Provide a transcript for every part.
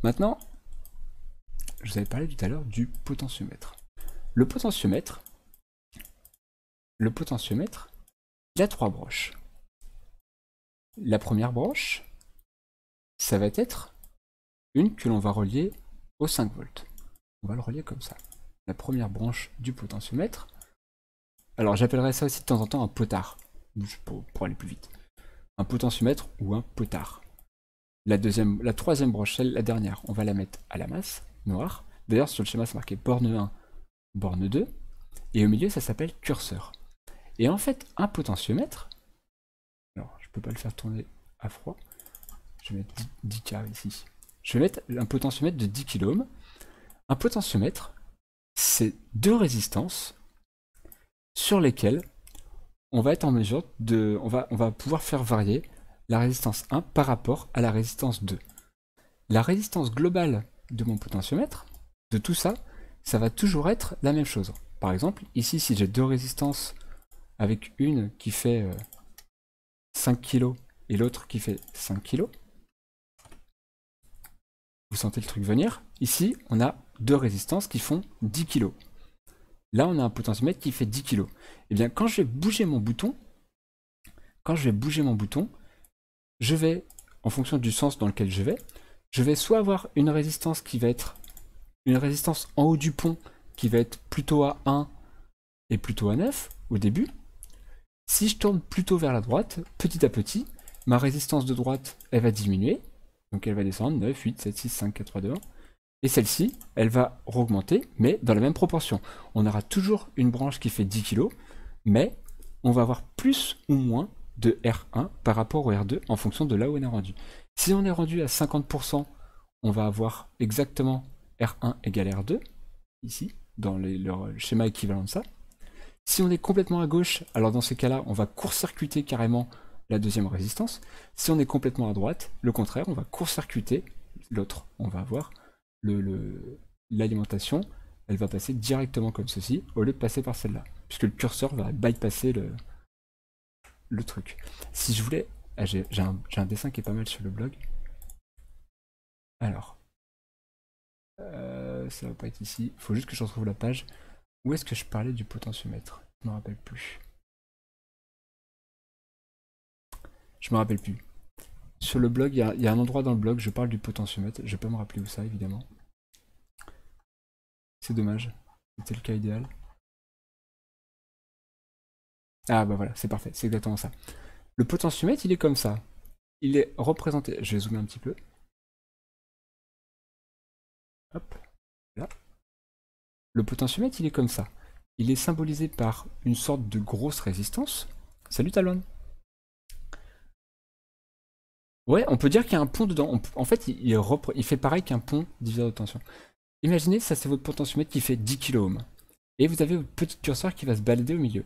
Maintenant, je vous avais parlé tout à l'heure du potentiomètre. Le potentiomètre, il a 3 branches. La première branche, ça va être une que l'on va relier au 5 volts. On va le relier comme ça. La première branche du potentiomètre. Alors j'appellerais ça aussi de temps en temps un potard, pour aller plus vite. Un potentiomètre ou un potard. La troisième branche, celle la dernière, on va la mettre à la masse, noire. D'ailleurs sur le schéma c'est marqué borne 1, borne 2. Et au milieu ça s'appelle curseur. Et en fait un potentiomètre, alors je peux pas le faire tourner à froid, je vais mettre 10K ici. Je vais mettre un potentiomètre de 10 kΩ. Un potentiomètre, c'est 2 résistances sur lesquelles on va être en mesure de... On va pouvoir faire varier la résistance 1 par rapport à la résistance 2. La résistance globale de mon potentiomètre, de tout ça, ça va toujours être la même chose. Par exemple, ici, si j'ai 2 résistances avec une qui fait 5 kg et l'autre qui fait 5 kg, vous sentez le truc venir. Ici, on a 2 résistances qui font 10 kg. Là, on a un potentiomètre qui fait 10 kg. Et bien, quand je vais bouger mon bouton, je vais, en fonction du sens dans lequel je vais soit avoir une résistance qui va être une résistance en haut du pont qui va être plutôt à 1 et plutôt à 9 au début. Si je tourne plutôt vers la droite, petit à petit, ma résistance de droite, elle va diminuer. Donc elle va descendre 9, 8, 7, 6, 5, 4, 3, 2, 1. Et celle-ci, elle va augmenter, mais dans la même proportion. On aura toujours une branche qui fait 10 kg, mais on va avoir plus ou moins de R1 par rapport au R2 en fonction de là où on est rendu. Si on est rendu à 50%, on va avoir exactement R1 égale R2, ici, dans le schéma équivalent de ça. Si on est complètement à gauche, alors dans ces cas-là, on va court-circuiter carrément la deuxième résistance. Si on est complètement à droite, le contraire, on va court-circuiter l'autre. On va avoir l'alimentation, elle va passer directement comme ceci, au lieu de passer par celle-là, puisque le curseur va bypasser le truc. Si je voulais... Ah, j'ai un dessin qui est pas mal sur le blog. Alors... ça va pas être ici. Il faut juste que je retrouve la page. Où est-ce que je parlais du potentiomètre? Je me rappelle plus. Je me rappelle plus. Sur le blog, il y a un endroit dans le blog, je parle du potentiomètre. Je vais pas me rappeler où ça, évidemment. C'est dommage. C'était le cas idéal. Ah bah voilà, c'est parfait, c'est exactement ça. Le potentiomètre, il est comme ça. Il est représenté... Je vais zoomer un petit peu. Hop, là. Le potentiomètre, il est comme ça. Il est symbolisé par une sorte de grosse résistance. Salut Talon. Ouais, on peut dire qu'il y a un pont dedans. En fait, il fait pareil qu'un pont diviseur de tension. Imaginez, ça c'est votre potentiomètre qui fait 10 kΩ. Et vous avez votre petit curseur qui va se balader au milieu.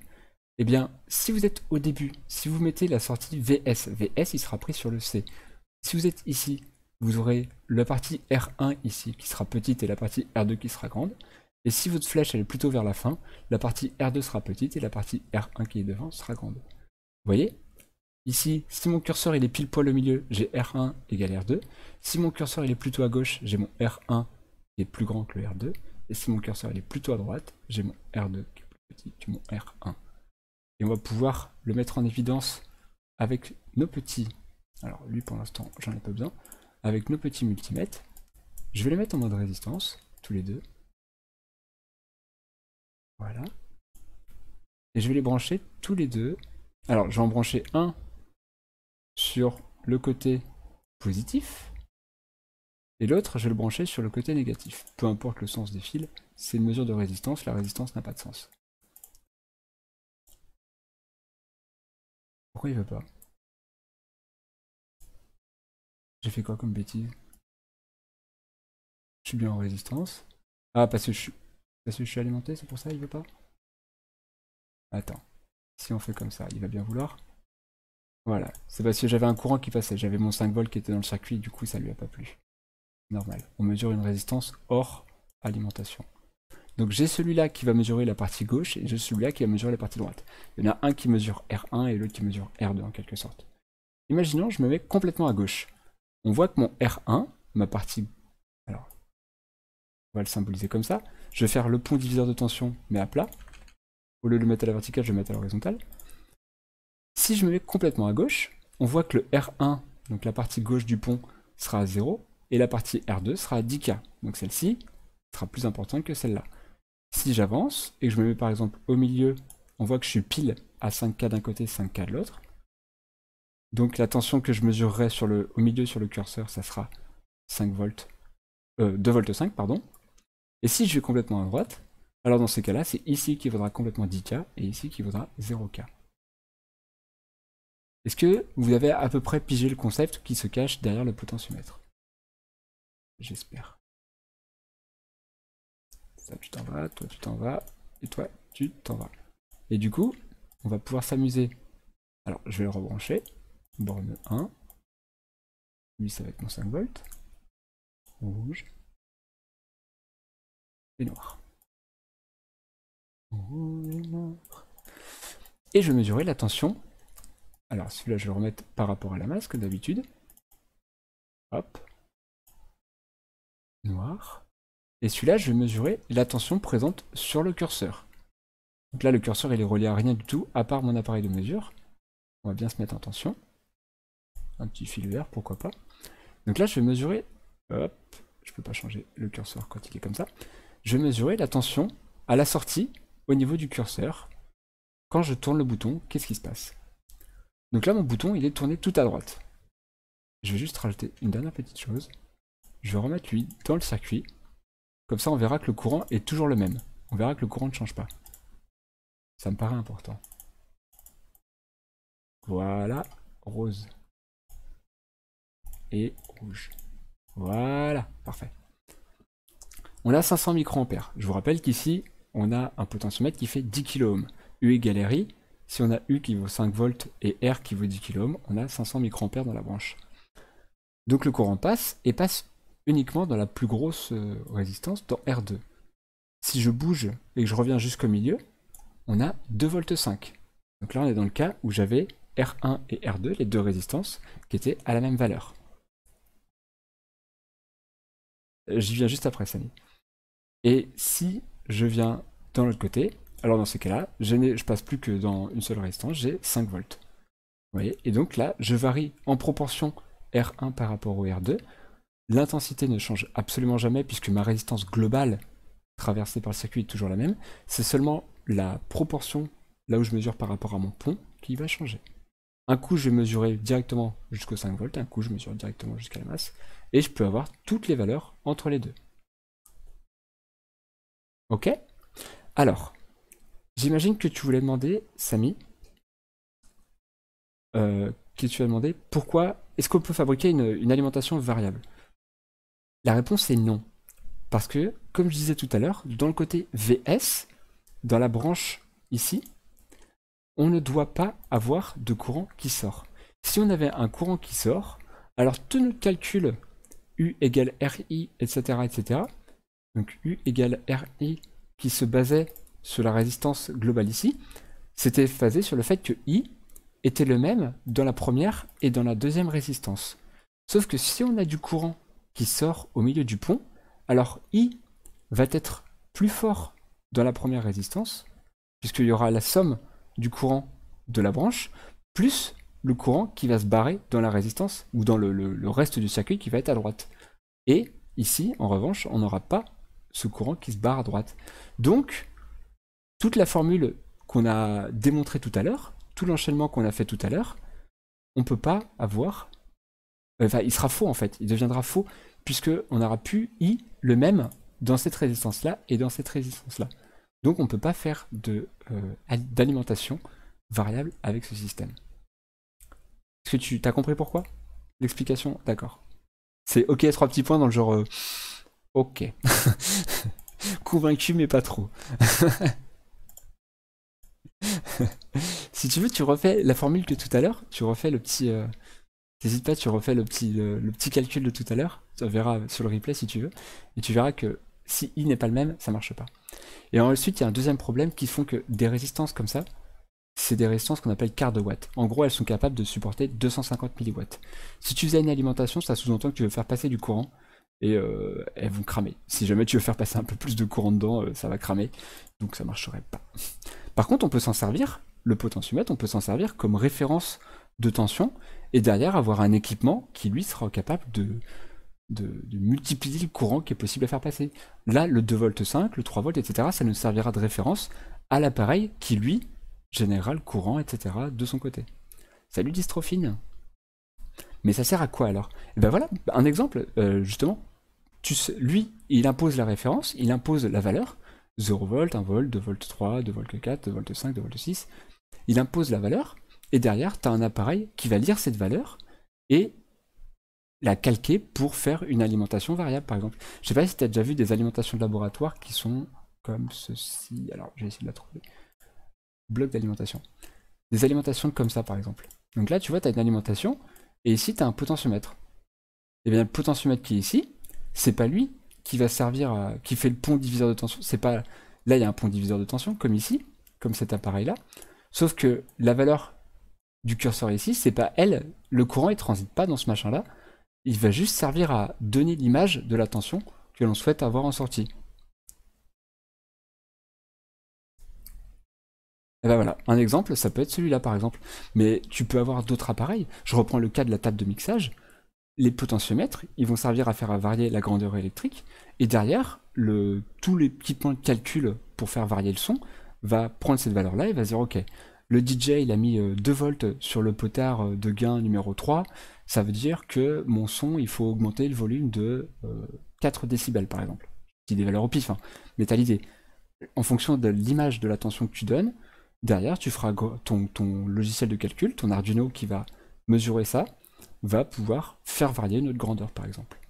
Eh bien, si vous êtes au début, si vous mettez la sortie VS, VS il sera pris sur le C. Si vous êtes ici, vous aurez la partie R1 ici qui sera petite et la partie R2 qui sera grande. Et si votre flèche elle est plutôt vers la fin, la partie R2 sera petite et la partie R1 qui est devant sera grande. Vous voyez? Ici, si mon curseur il est pile poil au milieu, j'ai R1 égale R2. Si mon curseur il est plutôt à gauche, j'ai mon R1 qui est plus grand que le R2. Et si mon curseur il est plutôt à droite, j'ai mon R2 qui est plus petit que mon R1. Et on va pouvoir le mettre en évidence avec nos petits... Alors lui pour l'instant, j'en ai pas besoin. Avec nos petits multimètres. Je vais les mettre en mode résistance, tous les deux. Voilà. Et je vais les brancher tous les deux. Alors, je vais en brancher un sur le côté positif. Et l'autre, je vais le brancher sur le côté négatif. Peu importe le sens des fils, c'est une mesure de résistance. La résistance n'a pas de sens. Pourquoi il veut pas? J'ai fait quoi comme bêtise? Je suis bien en résistance. Ah, parce que je suis alimenté, c'est pour ça il veut pas? Attends. Si on fait comme ça, il va bien vouloir. Voilà. C'est parce que j'avais un courant qui passait. J'avais mon 5 volts qui était dans le circuit, du coup ça lui a pas plu. Normal. On mesure une résistance hors alimentation. Donc j'ai celui-là qui va mesurer la partie gauche et j'ai celui-là qui va mesurer la partie droite. Il y en a un qui mesure R1 et l'autre qui mesure R2 en quelque sorte. Imaginons, je me mets complètement à gauche. On voit que mon R1, ma partie On va le symboliser comme ça. Je vais faire le pont diviseur de tension, mais à plat. Au lieu de le mettre à la verticale, je vais le mettre à l'horizontale. Si je me mets complètement à gauche, on voit que le R1, donc la partie gauche du pont, sera à 0, et la partie R2 sera à 10K. Donc celle-ci sera plus importante que celle-là. Si j'avance, et que je me mets par exemple au milieu, on voit que je suis pile à 5K d'un côté, 5K de l'autre. Donc la tension que je mesurerai au milieu sur le curseur, ça sera 5 volts, 2 volts 5, pardon. Et si je vais complètement à droite, alors dans ces cas-là, c'est ici qui vaudra complètement 10K, et ici qui vaudra 0K. Est-ce que vous avez à peu près pigé le concept qui se cache derrière le potentiomètre? J'espère. Ça, tu t'en vas, toi tu t'en vas, et toi tu t'en vas. Et du coup, on va pouvoir s'amuser. Alors, je vais le rebrancher. Borne 1. Lui, ça va être mon 5 volts. Rouge. Et noir. Rouge et noir. Et je vais mesurer la tension. Alors, celui-là, je vais le remettre par rapport à la masse, comme d'habitude. Hop. Noir. Et celui-là, je vais mesurer la tension présente sur le curseur. Donc là, le curseur, il est relié à rien du tout, à part mon appareil de mesure. On va bien se mettre en tension. Un petit fil vert, pourquoi pas. Donc là, je vais mesurer... Hop, je peux pas changer le curseur quand il est comme ça. Je vais mesurer la tension à la sortie, au niveau du curseur. Quand je tourne le bouton, qu'est-ce qui se passe? Donc là, mon bouton, il est tourné tout à droite. Je vais juste rajouter une dernière petite chose. Je vais remettre lui dans le circuit. Comme ça, on verra que le courant est toujours le même. On verra que le courant ne change pas. Ça me paraît important. Voilà, rose. Et rouge. Voilà, parfait. On a 500 microampères. Je vous rappelle qu'ici, on a un potentiomètre qui fait 10 kΩ. U égale RI. Si on a U qui vaut 5 volts et R qui vaut 10 kΩ, on a 500 microampères dans la branche. Donc le courant passe, et passe uniquement dans la plus grosse résistance, dans R2. Si je bouge et que je reviens jusqu'au milieu, on a 2 volts 5. Donc là, on est dans le cas où j'avais R1 et R2, les deux résistances, qui étaient à la même valeur. J'y viens juste après, Samy. Et si je viens dans l'autre côté, alors dans ces cas-là, je passe plus que dans une seule résistance, j'ai 5 volts. Vous voyez? Et donc là, je varie en proportion R1 par rapport au R2. L'intensité ne change absolument jamais puisque ma résistance globale traversée par le circuit est toujours la même. C'est seulement la proportion, là où je mesure par rapport à mon pont, qui va changer. Un coup, je vais mesurer directement jusqu'au 5 volts, un coup, je mesure directement jusqu'à la masse, et je peux avoir toutes les valeurs entre les deux. Ok? Alors, j'imagine que tu voulais demander, Samy, pourquoi est-ce qu'on peut fabriquer une alimentation variable? La réponse est non. Parce que, comme je disais tout à l'heure, dans le côté VS, dans la branche ici, on ne doit pas avoir de courant qui sort. Si on avait un courant qui sort, alors tous nos calculs U égale RI, etc., etc., donc U égale RI qui se basait sur la résistance globale ici, c'était basé sur le fait que I était le même dans la première et dans la deuxième résistance. Sauf que si on a du courant qui sort au milieu du pont, alors I va être plus fort dans la première résistance, puisqu'il y aura la somme du courant de la branche, plus le courant qui va se barrer dans la résistance, ou dans le reste du circuit qui va être à droite. Et ici, en revanche, on n'aura pas ce courant qui se barre à droite. Donc, toute la formule qu'on a démontrée tout à l'heure, tout l'enchaînement qu'on a fait tout à l'heure, on ne peut pas avoir... Enfin, il sera faux en fait, il deviendra faux, puisqu'on n'aura plus I le même dans cette résistance-là et dans cette résistance-là. Donc on ne peut pas faire d'alimentation variable avec ce système. Est-ce que tu as compris pourquoi? L'explication? D'accord. C'est ok, 3 petits points dans le genre... ok. Convaincu mais pas trop. Si tu veux, tu refais la formule que tout à l'heure, tu refais le petit... N'hésite pas, tu refais le petit calcul de tout à l'heure, tu verras sur le replay si tu veux, et tu verras que si I n'est pas le même, ça marche pas. Et ensuite, il y a un deuxième problème qui font que des résistances comme ça, c'est des résistances qu'on appelle quart de watt. En gros, elles sont capables de supporter 250 mW. Si tu faisais une alimentation, ça sous-entend que tu veux faire passer du courant et elles vont cramer. Si jamais tu veux faire passer un peu plus de courant dedans, ça va cramer, donc ça marcherait pas. Par contre, on peut s'en servir, le potentiomètre, on peut s'en servir comme référence de tension, et derrière avoir un équipement qui lui sera capable de multiplier le courant qui est possible à faire passer. Là, le 2,5 V, le 3 V, etc., ça nous servira de référence à l'appareil qui, lui, générera le courant, etc., de son côté. Salut Dystrophine. Mais ça sert à quoi alors? Et ben voilà, un exemple, justement, lui, il impose la référence, il impose la valeur, 0 V, 1 V, 2 V 3, 2 V 4, 2 V 5, 2 V 6, il impose la valeur, et derrière, tu as un appareil qui va lire cette valeur, et la calquer pour faire une alimentation variable, par exemple. Je sais pas si tu as déjà vu des alimentations de laboratoire qui sont comme ceci. Alors, je vais essayer de la trouver. Bloc d'alimentation. Des alimentations comme ça, par exemple. Donc là, tu vois, tu as une alimentation, et ici, tu as un potentiomètre. Et bien, le potentiomètre qui est ici, c'est pas lui qui va servir à... qui fait le pont diviseur de tension. C'est pas... Là, il y a un pont diviseur de tension, comme ici, comme cet appareil-là. Sauf que la valeur du curseur ici, c'est pas elle. Le courant, il transite pas dans ce machin-là. Il va juste servir à donner l'image de la tension que l'on souhaite avoir en sortie. Et ben voilà, un exemple, ça peut être celui-là par exemple. Mais tu peux avoir d'autres appareils. Je reprends le cas de la table de mixage. Les potentiomètres, ils vont servir à faire varier la grandeur électrique. Et derrière, tout l'équipement de calcul pour faire varier le son va prendre cette valeur-là et va dire ok, le DJ il a mis 2 volts sur le potard de gain numéro 3, ça veut dire que mon son, il faut augmenter le volume de 4 décibels par exemple. Je dis des valeurs au pif, hein. Mais t'as l'idée. En fonction de l'image de la tension que tu donnes, derrière tu feras ton logiciel de calcul, ton Arduino qui va mesurer ça, va pouvoir faire varier notre grandeur par exemple.